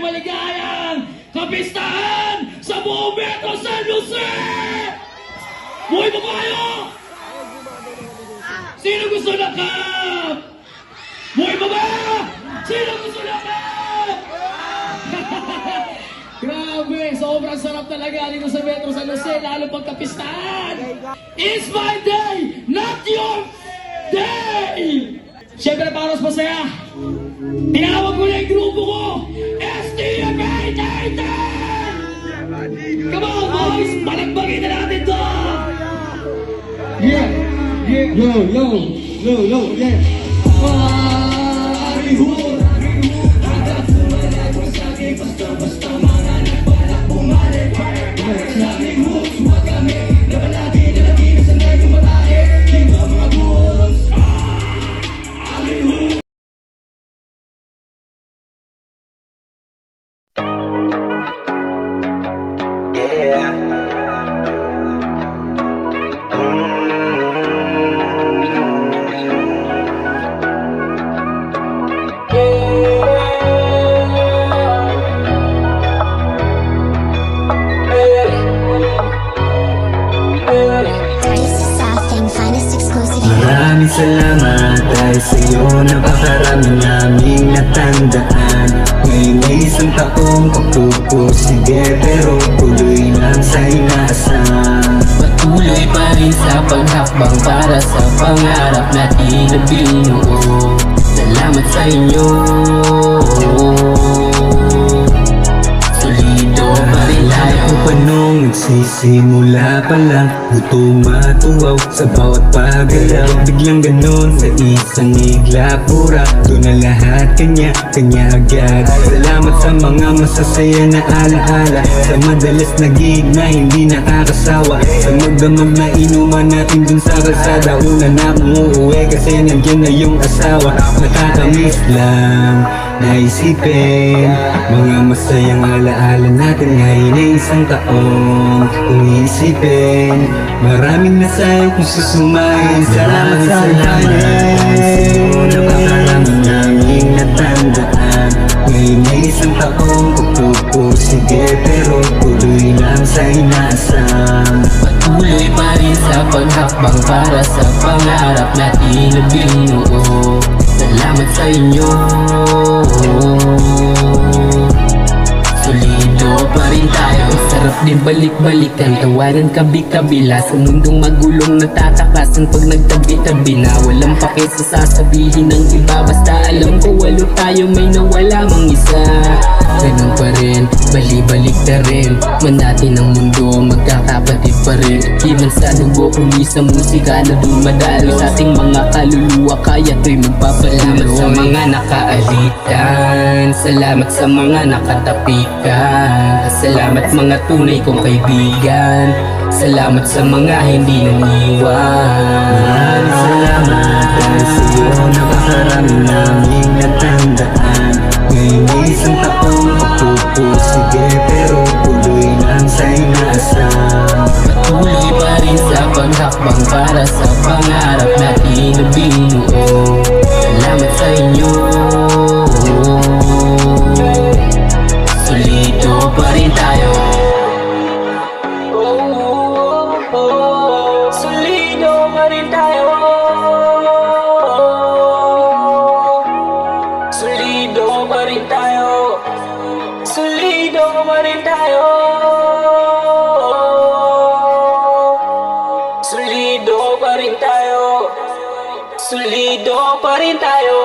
maligayang kapistahan sa buong Metro San Jose! Buhay pa ba kayo? Sino gusto ng cup? Buhay pa ba? Sino gusto ng cup? Grabe, sobrang sarap talaga dito sa Metro San Jose, lalo pagkapistahan. It's my day, not your day! Siyempre para sa masaya, tinawag ko na yung grupo ko, STFA Titan! Come on boys, palagbagin na natin to! Yeah, yo, yeah. Basta mga nagbalak bumalik. Sabing hooks, huwag kami nabalagi na sanay kumatake. Hindi mga goals. Aming hooks. Maraming salamat dahil sa'yo napakaraming naming natandaan. Ngayon ay isang taong pagpupursige pero tuloy lang sa inaasam. Patuloy pa rin sa paghakbang para sa pangarap natin na binuo. Salamat sa inyo. Solido pa rin tayo pa nung nagsisimula pa lang. Gutom matuwaw sa bawat paggalaw. Biglang ganon sa isang igla pura. Doon na lahat kanya agad. Salamat sa mga masasaya na alaala. Sa madalas na gig na hindi nakakasawa. Sa magdamag na inuman natin dun sa kalsada. Una na akong uuwi kasi nandiyan na yung asawa. Nakakamiss lang naisipin mga masayang alaala natin ngayon ay isang taong kung iisipin maraming nasayang kung susumayin. Salamat sa akin napakaraming naming natandaan. Ngayon ay isang taong pagpupursige pero tuloy lang sa inaasam. Patuloy pa rin sa paghakbang para sa pangarap natin na binuo. Salamat sa inyo. Solido pa rin tayo. Sarap din balik-balikan, tawanan kabi-kabila sa mundong magulong natatakasan pag nagtabi-tabi na walang pake sa sasabihin ng iba. Basta alam ko walo tayo, may nawala mang isa. Ganun pa rin, bali-balik na rin. Manati ng mundo, magkakapatid pa rin. Di man sa dugo, kundi sa musika na dumadalo sa ating mga kaluluwa. Kaya to'y magpapalalo. Salamat sa mga nakaalitan, salamat sa mga nakatapikan. Salamat mga tunay kong kaibigan. Salamat sa mga hindi naniwan. Maraming salamat dahil sa'yo napakaraming naming natandaan. Ngayon ay isang taong pagpupursige pero tuloy lang sa inaasam. Patuloy pa rin sa paghakbang para sa pangarap natin na binuo. Salamat sa inyo. Solido pa rin tayo. Solido pa rin tayo. Solido pa rin tayo. Solido pa rin tayo. Solido pa rin tayo. Solido pa rin tayo.